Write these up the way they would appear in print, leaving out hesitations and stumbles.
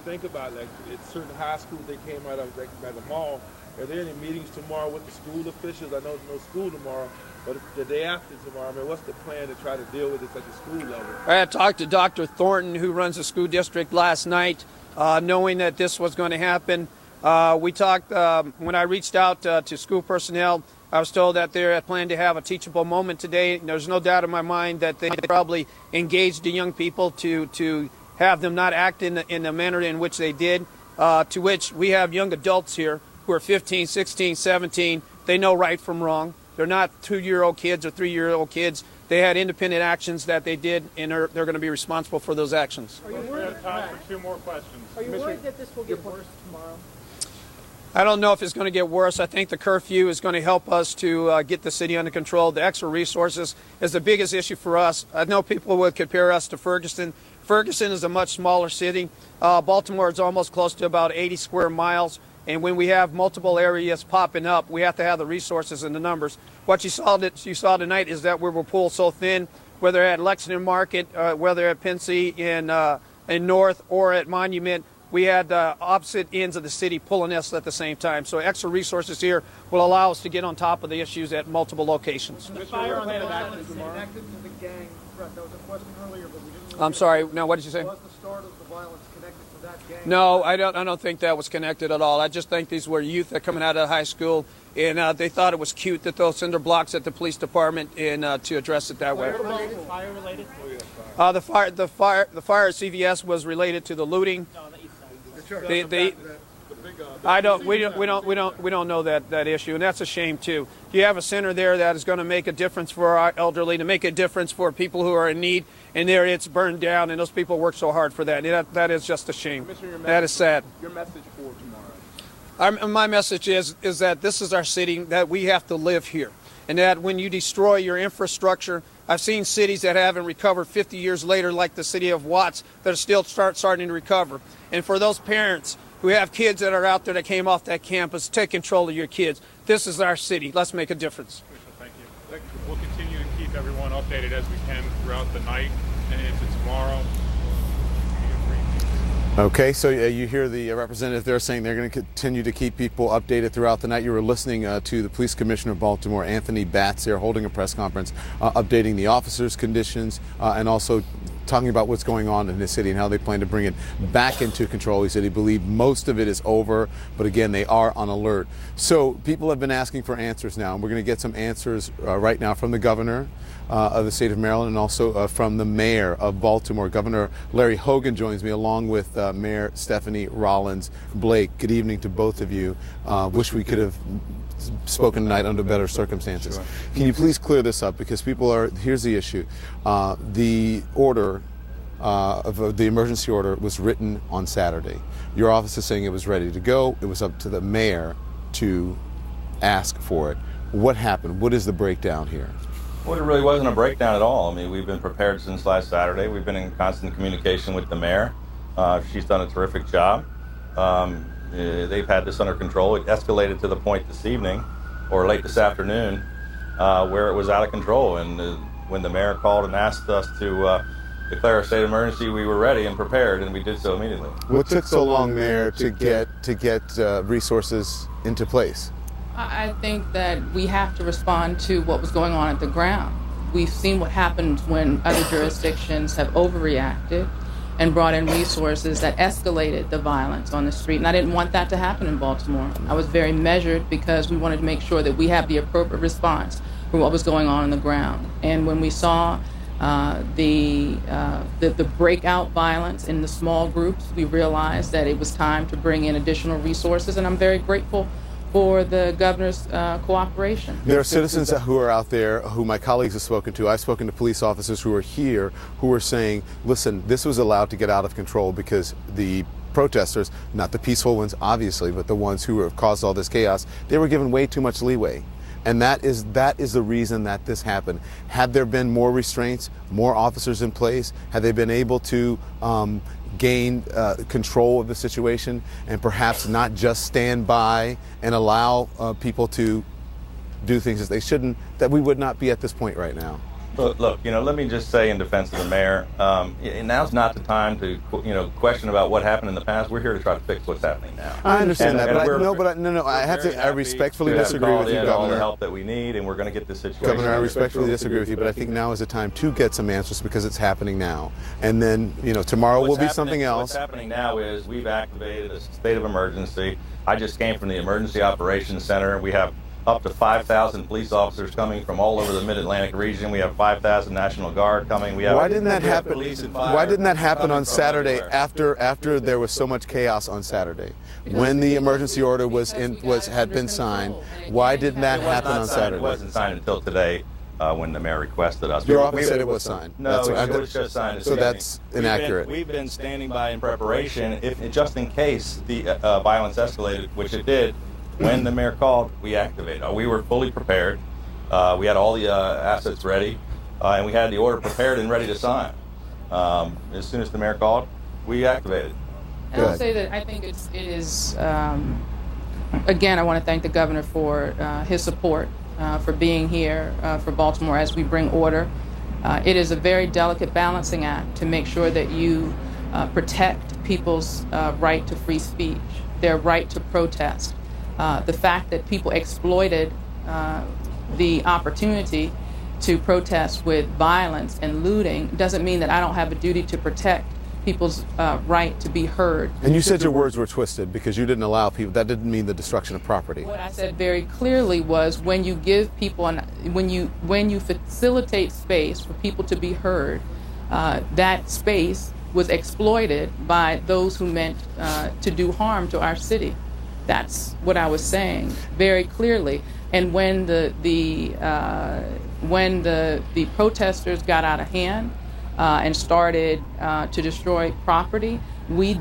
Think about like at certain high schools they came out of like by the mall. Are there any meetings tomorrow with the school officials? I know there's no school tomorrow, but the day after tomorrow, I mean, what's the plan to try to deal with this at the school level? I had talked to Dr. Thornton, who runs the school district, last night, knowing that this was going to happen. We talked, when I reached out to school personnel, I was told that they had planned to have a teachable moment today. There's no doubt in my mind that they probably engaged the young people to have them not act in the manner in which they did, to which we have young adults here who are 15, 16, 17. They know right from wrong. They're not 2-year-old kids or 3-year-old kids. They had independent actions that they did, and they're going to be responsible for those actions. Are you worried? Time for 2 more questions. Are you worried that this will get worse tomorrow? I don't know if it's going to get worse. I think the curfew is going to help us to get the city under control. The extra resources is the biggest issue for us. I know people would compare us to Ferguson. Ferguson is a much smaller city. Baltimore is almost close to about 80 square miles. And when we have multiple areas popping up, we have to have the resources and the numbers. What you saw tonight is that we were pulled so thin, whether at Lexington Market, whether at Pensy in North or at Monument, we had opposite ends of the city pulling us at the same time. So extra resources here will allow us to get on top of the issues at multiple locations. The fire on the violence connected to the gang threat. That was a question earlier, but we didn't. I'm sorry. No, what did you say? Was the start of the violence connected to that gang? No, I don't think that was connected at all. I just think these were youth that coming out of high school, and they thought it was cute that those cinder blocks at the police department, and to address it that way. Fire related? The fire at CVS was related to the looting. I don't. We don't know that issue, and that's a shame too. You have a center there that is going to make a difference for our elderly, to make a difference for people who are in need, and there it's burned down, and those people work so hard for that. That is just a shame. That is sad. Your message for tomorrow? My message is that this is our city, that we have to live here, and that when you destroy your infrastructure, I've seen cities that haven't recovered 50 years later, like the city of Watts, that are still starting to recover. And for those parents who have kids that are out there that came off that campus, take control of your kids. This is our city. Let's make a difference. Thank you. We'll continue to keep everyone updated as we can throughout the night and into tomorrow. Okay, so you hear the representative there saying they're going to continue to keep people updated throughout the night. You were listening to the Police Commissioner of Baltimore, Anthony Batts, there holding a press conference, updating the officers' conditions and also talking about what's going on in the city and how they plan to bring it back into control. He said he believed most of it is over, but again, they are on alert. So people have been asking for answers now, and we're going to get some answers right now from the governor of the state of Maryland and also from the mayor of Baltimore. Governor Larry Hogan joins me along with Mayor Stephanie Rollins Blake. Good evening to both of you. Wish we could have spoken tonight under better circumstances. Sure. Can you please clear this up, because people are, here's the issue. The order of the emergency order was written on Saturday. Your office is saying it was ready to go. It was up to the mayor to ask for it. What happened? What is the breakdown here? Well, it really wasn't a breakdown at all. I mean, we've been prepared since last Saturday. We've been in constant communication with the mayor. She's done a terrific job. They've had this under control. It escalated to the point this evening, or late this afternoon, where it was out of control. And when the mayor called and asked us to declare a state of emergency, we were ready and prepared, and we did so immediately. What took so long, Mayor, to get resources into place? I think that we have to respond to what was going on at the ground. We've seen what happens when other jurisdictions have overreacted and brought in resources that escalated the violence on the street. And I didn't want that to happen in Baltimore. I was very measured because we wanted to make sure that we have the appropriate response for what was going on the ground. And when we saw the breakout violence in the small groups, we realized that it was time to bring in additional resources, and I'm very grateful for the governor's cooperation. There are citizens who are out there who my colleagues have spoken to. I've spoken to police officers who are here who are saying, listen, this was allowed to get out of control because the protesters, not the peaceful ones obviously, but the ones who have caused all this chaos, they were given way too much leeway. And that is the reason that this happened. Had there been more restraints, more officers in place, had they been able to gain control of the situation and perhaps not just stand by and allow people to do things as they shouldn't, that we would not be at this point right now. Look, let me just say in defense of the mayor, now's not the time to, question about what happened in the past. We're here to try to fix what's happening now. I understand that, but I respectfully disagree with you, Governor. All the help that we need, and we're going to get this situation. Governor, I respectfully disagree with you, but I think now is the time to get some answers because it's happening now. And then, tomorrow will be something else. What's happening now is we've activated a state of emergency. I just came from the Emergency Operations Center. We have up to 5,000 police officers coming from all over the Mid-Atlantic region. We have 5,000 National Guard coming. Why didn't that happen? Why didn't that happen on Saturday after there was so much chaos on Saturday? When the emergency order had been signed, why didn't that happen on Saturday? It wasn't signed until today. When the mayor requested us. Your office said it was signed. No, it was just signed. So that's inaccurate. We've been standing by in preparation, just in case the violence escalated, which it did. When the mayor called, we activated. We were fully prepared. We had all the assets ready, and we had the order prepared and ready to sign. As soon as the mayor called, we activated. And I'll say that I think it is. Again, I want to thank the governor for his support. For being here for Baltimore as we bring order. It is a very delicate balancing act to make sure that you protect people's right to free speech, their right to protest. The fact that people exploited the opportunity to protest with violence and looting doesn't mean that I don't have a duty to protect people's right to be heard. And you said your words were twisted because you didn't allow people. That didn't mean the destruction of property. What I said very clearly was when you give people, when you facilitate space for people to be heard, that space was exploited by those who meant to do harm to our city. That's what I was saying very clearly. And when the protesters got out of hand, and started to destroy property, we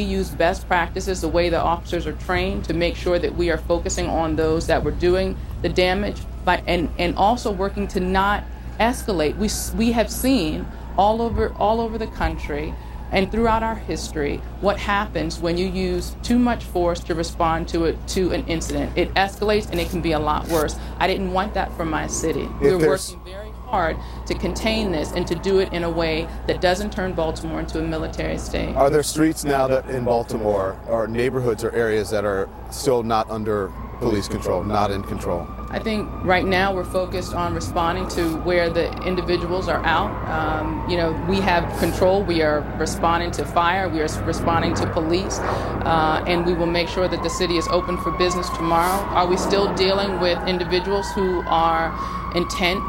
used best practices, the way the officers are trained, to make sure that we are focusing on those that were doing the damage, and also working to not escalate. We have seen all over the country and throughout our history what happens when you use too much force to respond to an incident. It escalates and it can be a lot worse. I didn't want that for my city. We're working very hard to contain this and to do it in a way that doesn't turn Baltimore into a military state. Are there streets now that in Baltimore, or neighborhoods or areas that are still not under police control, not in control? I think right now we're focused on responding to where the individuals are out. We have control. We are responding to fire. We are responding to police. And we will make sure that the city is open for business tomorrow. Are we still dealing with individuals who are intent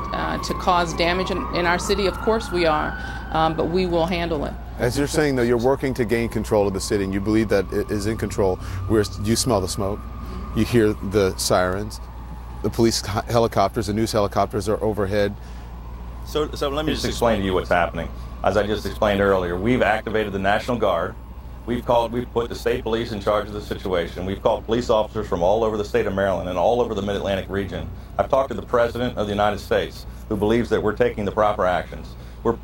to cause damage in our city? Of course we are, but we will handle it. As you're saying, though, you're working to gain control of the city, and you believe that it is in control. You smell the smoke. You hear the sirens. The police helicopters, the news helicopters are overhead. So let me just explain to you what's happening. As I just explained earlier, we've activated the National Guard. We've put the state police in charge of the situation. We've called police officers from all over the state of Maryland and all over the Mid-Atlantic region. I've talked to the President of the United States, who believes that we're taking the proper actions. We're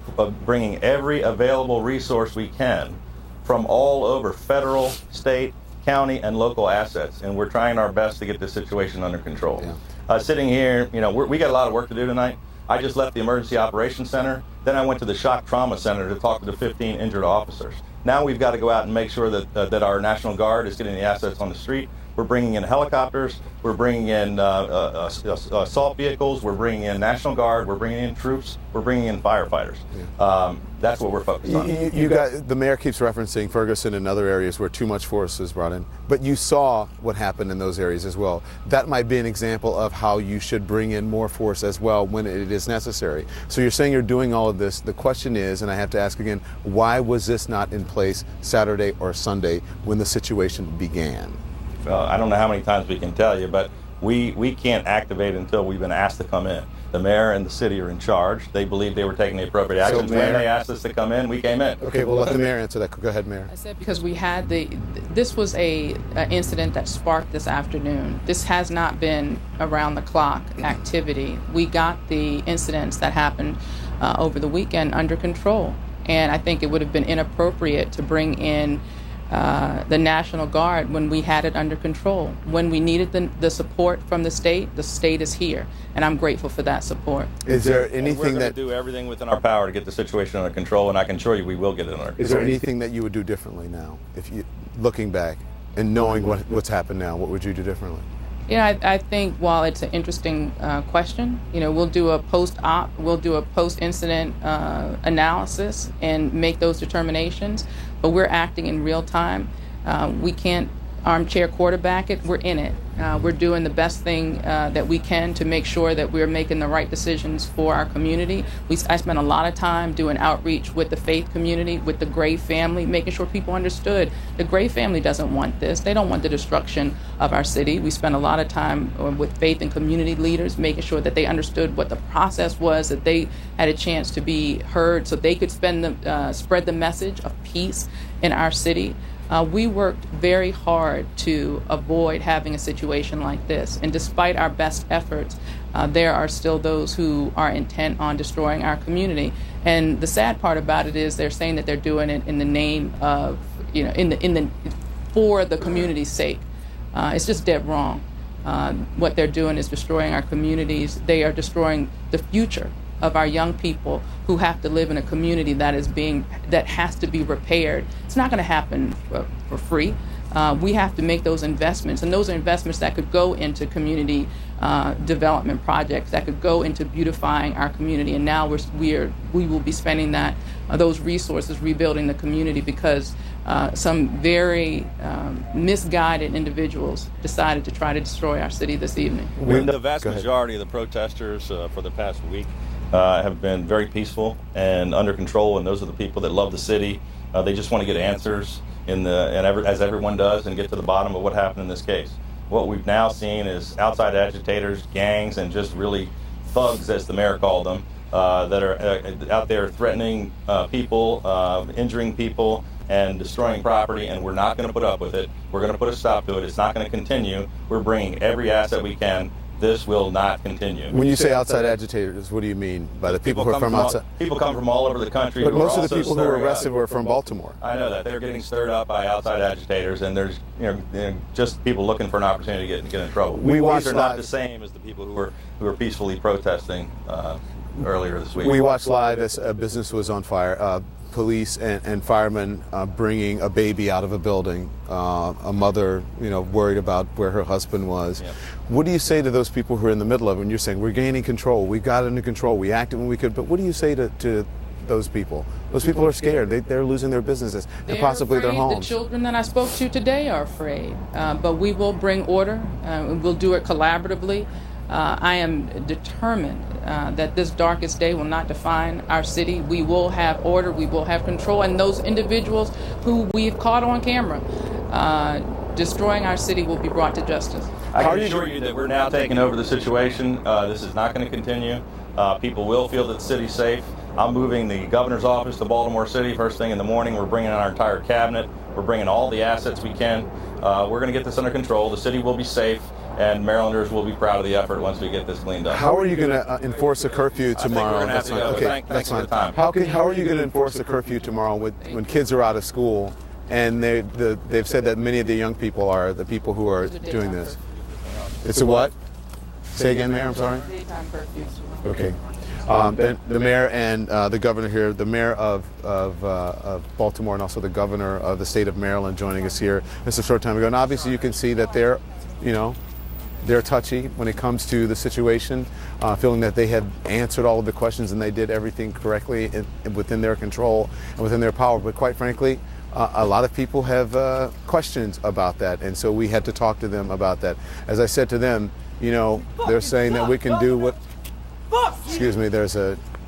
bringing every available resource we can from all over federal, state, county, and local assets, and we're trying our best to get this situation under control. Yeah. Sitting here, we got a lot of work to do tonight. I just left the Emergency Operations Center. Then I went to the Shock Trauma Center to talk to the 15 injured officers. Now we've got to go out and make sure that our National Guard is getting the assets on the street. We're bringing in helicopters. We're bringing in assault vehicles. We're bringing in National Guard. We're bringing in troops. We're bringing in firefighters. Yeah. That's what we're focused on. The mayor keeps referencing Ferguson and other areas where too much force is brought in, but you saw what happened in those areas as well. That might be an example of how you should bring in more force as well when it is necessary. So you're saying you're doing all of this. The question is, and I have to ask again, why was this not in place Saturday or Sunday when the situation began? I don't know how many times we can tell you, but we can't activate until we've been asked to come in. The mayor and the city are in charge. They believe they were taking the appropriate actions. When they asked us to come in, we came in. Okay, well, let the mayor answer that. Go ahead, Mayor. I said because we had this was a incident that sparked this afternoon. This has not been around the clock activity. We got the incidents that happened over the weekend under control. And I think it would have been inappropriate to bring in the National Guard when we had it under control. When we needed the support from the state is here, and I'm grateful for that support. Is there We're anything going to that do everything within our power to get the situation under control, and I can assure you we will get it under control. is there anything that you would do differently now, if you looking back and knowing what's happened now? What would you do differently? Yeah, I think while it's an interesting question, we'll do a post-op, we'll do a post-incident analysis and make those determinations, but we're acting in real time. We can't armchair quarterback it, we're in it. We're doing the best thing that we can to make sure that we're making the right decisions for our community. I spent a lot of time doing outreach with the faith community, with the Gray family, making sure people understood the Gray family doesn't want this. They don't want the destruction of our city. We spent a lot of time with faith and community leaders, making sure that they understood what the process was, that they had a chance to be heard so they could spread the message of peace in our city. We worked very hard to avoid having a situation like this. And despite our best efforts, there are still those who are intent on destroying our community. And the sad part about it is they're saying that they're doing it in the name of, for the community's sake. It's just dead wrong. What they're doing is destroying our communities. They are destroying the future of our young people who have to live in a community that has to be repaired. It's not going to happen for free. We have to make those investments, and those are investments that could go into community development projects, that could go into beautifying our community. And now we will be spending those resources rebuilding the community because some very misguided individuals decided to try to destroy our city this evening. The vast majority of the protesters for the past week have been very peaceful and under control, and those are the people that love the city. They just want to get answers as everyone does, and get to the bottom of what happened in this case. What we've now seen is outside agitators, gangs, and just really thugs, as the mayor called them, that are out there threatening people, injuring people, and destroying property, and we're not going to put up with it. We're going to put a stop to it. It's not going to continue. We're bringing every asset we can. This will not continue. When you say outside agitators, what do you mean by the people who are from outside? People come from all over the country. But most of the people who were arrested were from Baltimore. I know that. They're getting stirred up by outside agitators, and there's just people looking for an opportunity to get in trouble. These are not the same as the people who were peacefully protesting earlier this week. We watched live as a business was on fire. Police and firemen bringing a baby out of a building, a mother, worried about where her husband was. Yeah. What do you say to those people who are in the middle of it when you're saying, we're gaining control, we got it under control, we acted when we could, but what do you say to those people? Those people are scared. They're losing their businesses and possibly their homes. The children that I spoke to today are afraid, but we will bring order. We'll do it collaboratively. I am determined that this darkest day will not define our city. We will have order, we will have control, and those individuals who we've caught on camera destroying our city will be brought to justice. I can assure you that we're now taking over the situation. This is not going to continue. People will feel that the city's safe. I'm moving the governor's office to Baltimore City first thing in the morning. We're bringing in our entire cabinet. We're bringing all the assets we can. We're going to get this under control. The city will be safe, and Marylanders will be proud of the effort once we get this cleaned up. How are you going to enforce a curfew tomorrow? That's fine. Okay, thanks for the time. How are you going to enforce a curfew tomorrow when kids are out of school, and they've said that many of the young people are the people who are doing this? It's a what? Say again, Mayor, I'm sorry? Daytime curfew. Okay. The mayor and the governor here, the mayor of Baltimore and also the governor of the state of Maryland joining us here just a short time ago. And obviously you can see that they're touchy when it comes to the situation, feeling that they had answered all of the questions and they did everything correctly within their control and within their power. But quite frankly, a lot of people have questions about that, and so we had to talk to them about that. As I said to them, they're saying that we can do what... Excuse me, there's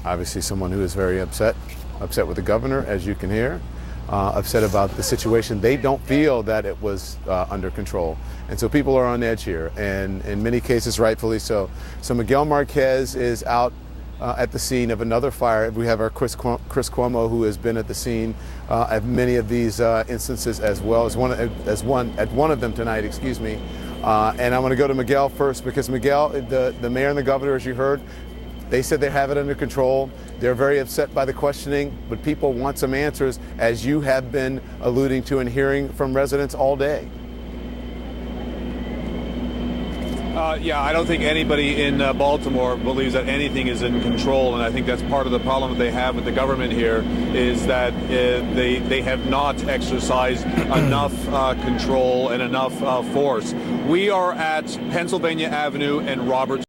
obviously someone who is very upset with the governor, as you can hear, upset about the situation. They don't feel that it was under control. And so people are on edge here, and in many cases, rightfully so. So Miguel Marquez is out at the scene of another fire. We have our Chris Cuomo, who has been at the scene at many of these instances as well, at one of them tonight, excuse me. And I'm going to go to Miguel first, because Miguel, the mayor and the governor, as you heard, They said they have it under control. They're very upset by the questioning, but people want some answers, as you have been alluding to and hearing from residents all day. Yeah, I don't think anybody in Baltimore believes that anything is in control, and I think that's part of the problem that they have with the government here, is that they have not exercised enough control and enough force. We are at Pennsylvania Avenue and Roberts.